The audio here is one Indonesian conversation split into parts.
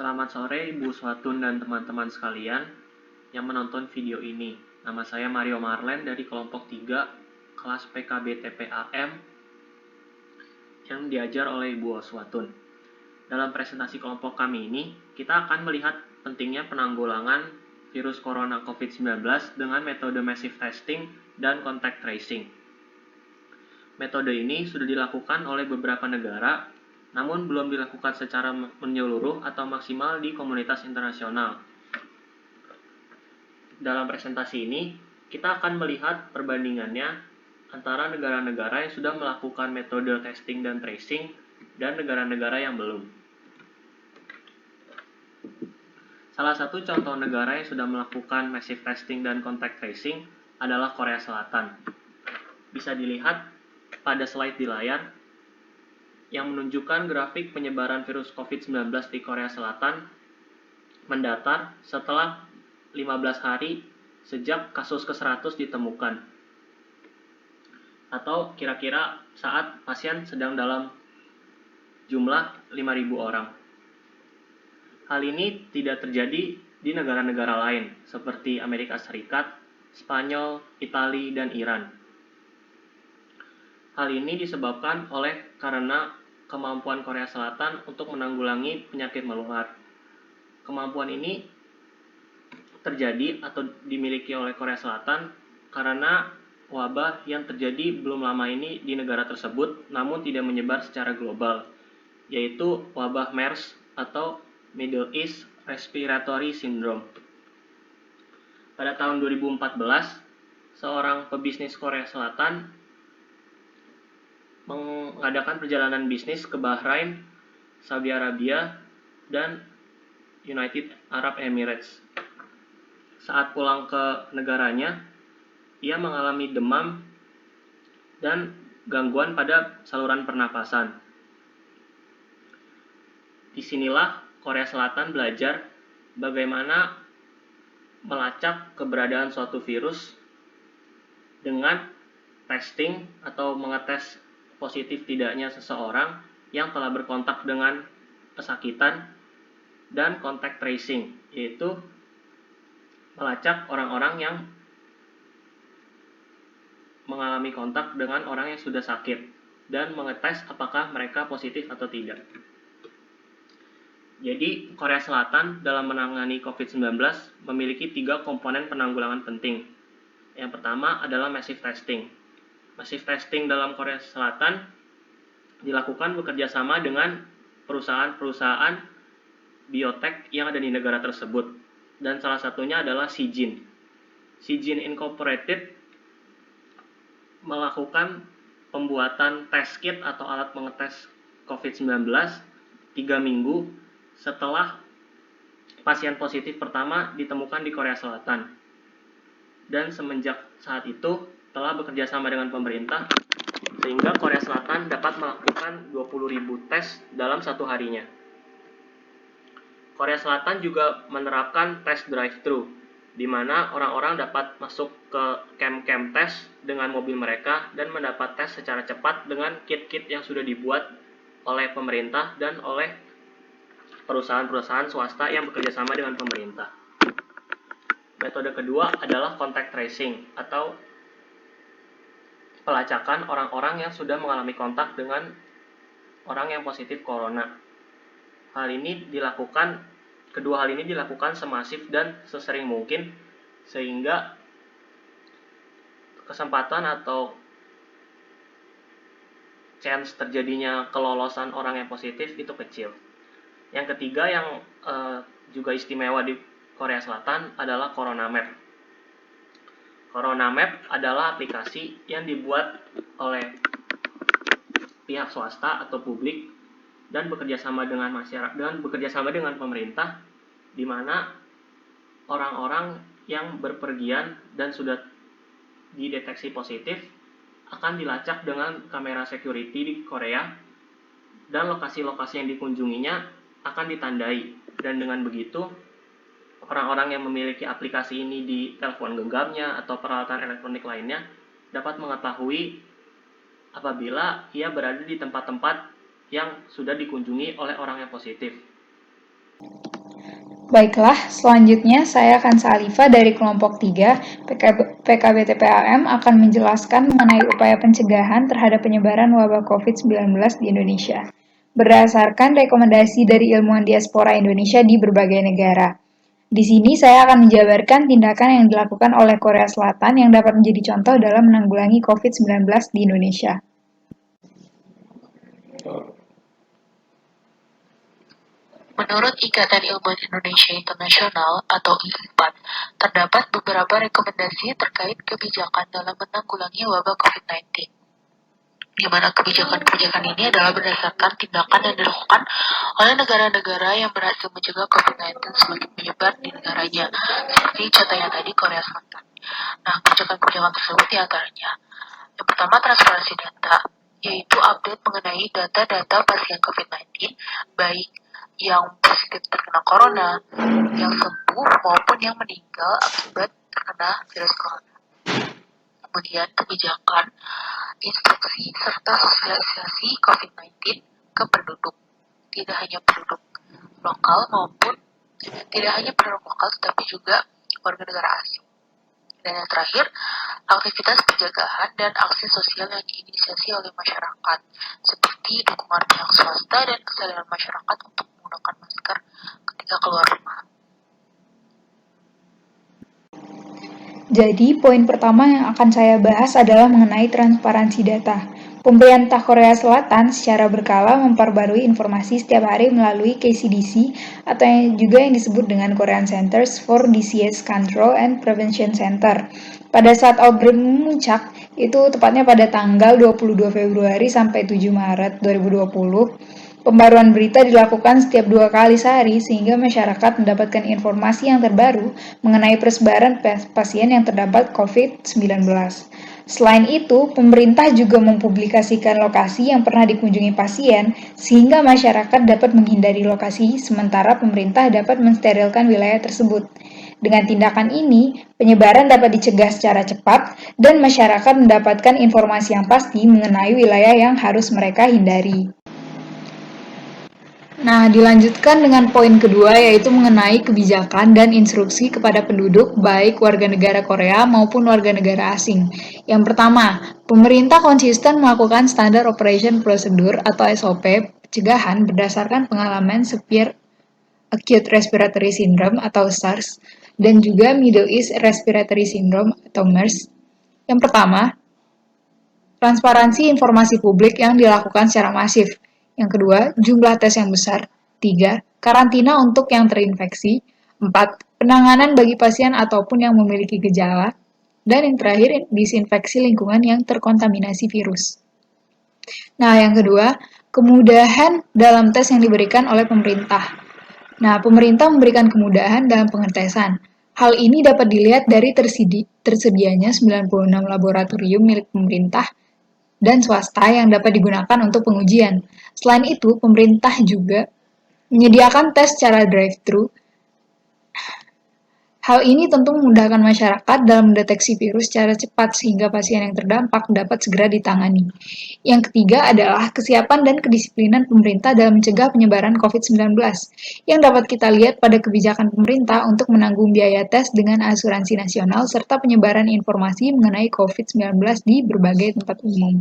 Selamat sore Ibu Swatun dan teman-teman sekalian yang menonton video ini. Nama saya Mario Marlen dari kelompok 3 kelas PKB TPAM yang diajar oleh Ibu Swatun. Dalam presentasi kelompok kami ini, kita akan melihat pentingnya penanggulangan virus corona COVID-19 dengan metode massive testing dan contact tracing. Metode ini sudah dilakukan oleh beberapa negara, namun belum dilakukan secara menyeluruh atau maksimal di komunitas internasional. Dalam presentasi ini, kita akan melihat perbandingannya antara negara-negara yang sudah melakukan metode testing dan tracing dan negara-negara yang belum. Salah satu contoh negara yang sudah melakukan massive testing dan contact tracing adalah Korea Selatan. Bisa dilihat pada slide di layar yang menunjukkan grafik penyebaran virus COVID-19 di Korea Selatan mendatar setelah 15 hari sejak kasus ke-100 ditemukan, atau kira-kira saat pasien sedang dalam jumlah 5.000 orang. Hal ini tidak terjadi di negara-negara lain seperti Amerika Serikat, Spanyol, Italia, dan Iran. Hal ini disebabkan karena kemampuan Korea Selatan untuk menanggulangi penyakit menular. Kemampuan ini terjadi atau dimiliki oleh Korea Selatan karena wabah yang terjadi belum lama ini di negara tersebut namun tidak menyebar secara global, yaitu wabah MERS atau Middle East Respiratory Syndrome. Pada tahun 2014, seorang pebisnis Korea Selatan mengadakan perjalanan bisnis ke Bahrain, Saudi Arabia, dan United Arab Emirates. Saat pulang ke negaranya, ia mengalami demam dan gangguan pada saluran pernapasan. Disinilah Korea Selatan belajar bagaimana melacak keberadaan suatu virus dengan testing atau mengetes positif tidaknya seseorang yang telah berkontak dengan pesakitan, dan contact tracing, yaitu melacak orang-orang yang mengalami kontak dengan orang yang sudah sakit dan mengetes apakah mereka positif atau tidak. Jadi, Korea Selatan dalam menangani COVID-19 memiliki 3 komponen penanggulangan penting. Yang pertama adalah massive testing. Massive testing dalam Korea Selatan dilakukan bekerjasama dengan perusahaan-perusahaan biotek yang ada di negara tersebut, dan salah satunya adalah Seagen. Seagen Incorporated melakukan pembuatan test kit atau alat mengetes COVID-19 3 minggu setelah pasien positif pertama ditemukan di Korea Selatan. Dan semenjak saat itu telah bekerja sama dengan pemerintah sehingga Korea Selatan dapat melakukan 20.000 tes dalam satu harinya. Korea Selatan juga menerapkan tes drive-thru, di mana orang-orang dapat masuk ke camp-camp tes dengan mobil mereka dan mendapat tes secara cepat dengan kit-kit yang sudah dibuat oleh pemerintah dan oleh perusahaan-perusahaan swasta yang bekerja sama dengan pemerintah. Metode kedua adalah contact tracing atau pelacakan orang-orang yang sudah mengalami kontak dengan orang yang positif corona. Kedua hal ini dilakukan semasif dan sesering mungkin sehingga kesempatan atau chance terjadinya kelolosan orang yang positif itu kecil. Yang ketiga yang juga istimewa di Korea Selatan adalah CoronaMap. CoronaMap adalah aplikasi yang dibuat oleh pihak swasta atau publik dan bekerja sama dengan masyarakat dan bekerja sama dengan pemerintah, di mana orang-orang yang berpergian dan sudah dideteksi positif akan dilacak dengan kamera security di Korea dan lokasi-lokasi yang dikunjunginya akan ditandai, dan dengan begitu orang-orang yang memiliki aplikasi ini di telepon genggamnya atau peralatan elektronik lainnya dapat mengetahui apabila ia berada di tempat-tempat yang sudah dikunjungi oleh orang yang positif. Baiklah, selanjutnya saya akan Salifah dari kelompok 3 PKBTPAM akan menjelaskan mengenai upaya pencegahan terhadap penyebaran wabah COVID-19 di Indonesia berdasarkan rekomendasi dari ilmuwan diaspora Indonesia di berbagai negara. Di sini saya akan menjabarkan tindakan yang dilakukan oleh Korea Selatan yang dapat menjadi contoh dalam menanggulangi COVID-19 di Indonesia. Menurut Ikatan Ilmuwan Indonesia Internasional atau I-IMPAD, terdapat beberapa rekomendasi terkait kebijakan dalam menanggulangi wabah COVID-19. Di mana kebijakan-kebijakan ini adalah berdasarkan tindakan yang dilakukan oleh negara-negara yang berhasil mencegah COVID-19 semakin menyebar di negaranya, seperti contohnya tadi Korea Selatan. Nah, kebijakan-kebijakan tersebut diantaranya, yang pertama transparansi data, yaitu update mengenai data-data pasien COVID-19, baik yang positif terkena corona, yang sembuh maupun yang meninggal akibat terkena virus corona. Kemudian kebijakan, instruksi, serta sosialisasi COVID-19 ke penduduk, tidak hanya penduduk lokal tetapi juga warga negara asing. Dan yang terakhir, aktivitas pencegahan dan aksi sosial yang diinisiasi oleh masyarakat, seperti dukungan pihak swasta dan kesadaran masyarakat untuk menggunakan masker ketika keluar rumah. Jadi, poin pertama yang akan saya bahas adalah mengenai transparansi data. Pemerintah Korea Selatan secara berkala memperbarui informasi setiap hari melalui KCDC atau yang disebut dengan Korean Centers for Disease Control and Prevention Center. Pada saat outbreak memuncak, itu tepatnya pada tanggal 22 Februari sampai 7 Maret 2020, pembaruan berita dilakukan setiap 2 kali sehari sehingga masyarakat mendapatkan informasi yang terbaru mengenai persebaran pasien yang terdapat COVID-19. Selain itu, pemerintah juga mempublikasikan lokasi yang pernah dikunjungi pasien sehingga masyarakat dapat menghindari lokasi sementara pemerintah dapat mensterilkan wilayah tersebut. Dengan tindakan ini, penyebaran dapat dicegah secara cepat dan masyarakat mendapatkan informasi yang pasti mengenai wilayah yang harus mereka hindari. Nah, dilanjutkan dengan poin kedua yaitu mengenai kebijakan dan instruksi kepada penduduk baik warga negara Korea maupun warga negara asing. Yang pertama, pemerintah konsisten melakukan Standard Operation Procedure atau SOP pencegahan berdasarkan pengalaman Severe Acute Respiratory Syndrome atau SARS dan juga Middle East Respiratory Syndrome atau MERS. Yang pertama, transparansi informasi publik yang dilakukan secara masif. Yang kedua, jumlah tes yang besar. 3. Karantina untuk yang terinfeksi. 4. Penanganan bagi pasien ataupun yang memiliki gejala. Dan yang terakhir, disinfeksi lingkungan yang terkontaminasi virus. Nah, yang kedua, kemudahan dalam tes yang diberikan oleh pemerintah. Nah, pemerintah memberikan kemudahan dalam pengetesan. Hal ini dapat dilihat dari tersedianya 96 laboratorium milik pemerintah dan swasta yang dapat digunakan untuk pengujian. Selain itu, pemerintah juga menyediakan tes secara drive-thru. Hal ini tentu memudahkan masyarakat dalam mendeteksi virus secara cepat sehingga pasien yang terdampak dapat segera ditangani. Yang ketiga adalah kesiapan dan kedisiplinan pemerintah dalam mencegah penyebaran COVID-19, yang dapat kita lihat pada kebijakan pemerintah untuk menanggung biaya tes dengan asuransi nasional serta penyebaran informasi mengenai COVID-19 di berbagai tempat umum.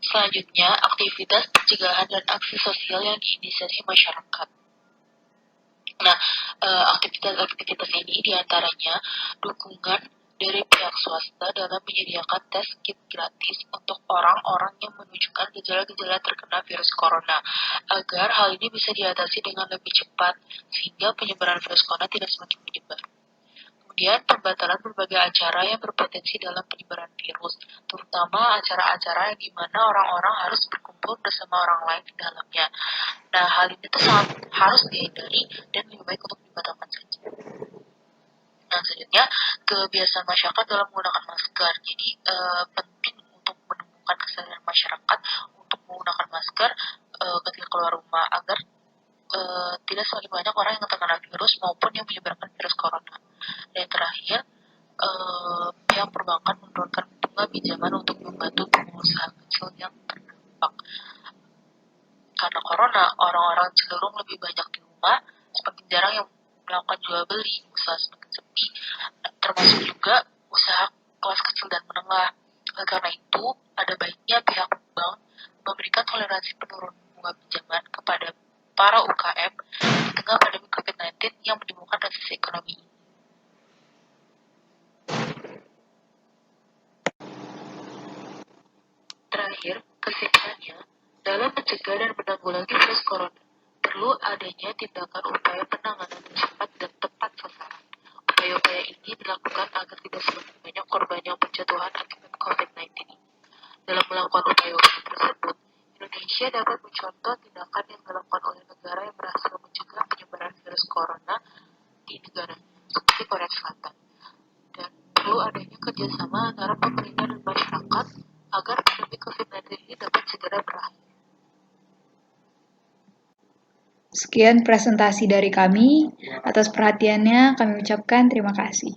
Selanjutnya, aktivitas pencegahan dan aksi sosial yang diinisiasi masyarakat. Nah, aktivitas-aktivitas ini diantaranya dukungan dari pihak swasta dalam menyediakan tes kit gratis untuk orang-orang yang menunjukkan gejala-gejala terkena virus corona, agar hal ini bisa diatasi dengan lebih cepat, sehingga penyebaran virus corona tidak semakin menyebar. Kemudian, pembatalan berbagai acara yang berpotensi dalam penyebaran virus, terutama acara-acara yang dimana orang-orang harus berkumpul bersama orang lain di dalamnya. Nah, hal ini tuh sangat harus dihindari dan lebih baik untuk dibatalkan saja. Nah, selanjutnya, kebiasaan masyarakat dalam menggunakan masker. Jadi, penting untuk menumbuhkan kesadaran masyarakat untuk menggunakan masker ketika keluar rumah, agar tidak semakin banyak orang yang terkena virus maupun yang menyebarkan virus corona. Dan yang terakhir, pihak perbankan menurunkan pinjaman untuk membantu pengusaha kecil yang terdampak. Karena corona, orang-orang cenderung lebih banyak di rumah, semakin jarang yang melakukan jual beli, usaha semakin sepi, termasuk juga usaha kelas kecil dan menengah. Oleh karena itu, ada baiknya pihak bank memberikan toleransi penurunan bunga pinjaman kepada para UKM di tengah pandemi COVID-19 yang menimbulkan resesi ekonomi. Terakhir, kesimpulannya, dalam mencegah dan menanggulangi virus corona, perlu adanya tindakan upaya penanganan yang cepat dan tepat sasaran. Upaya-upaya ini dilakukan agar tidak semakin banyak korban yang berjatuhan akibat COVID-19 ini. Dalam melakukan upaya-upaya tersebut, Indonesia dapat mencontoh tindakan yang dilakukan oleh negara yang berhasil mencegah penyebaran virus corona di negaranya, seperti Korea Selatan. Dan perlu adanya kerjasama antara pemerintah dan masyarakat agar pandemi COVID-19 ini dapat segera berakhir. Sekian presentasi dari kami. Atas perhatiannya kami ucapkan terima kasih.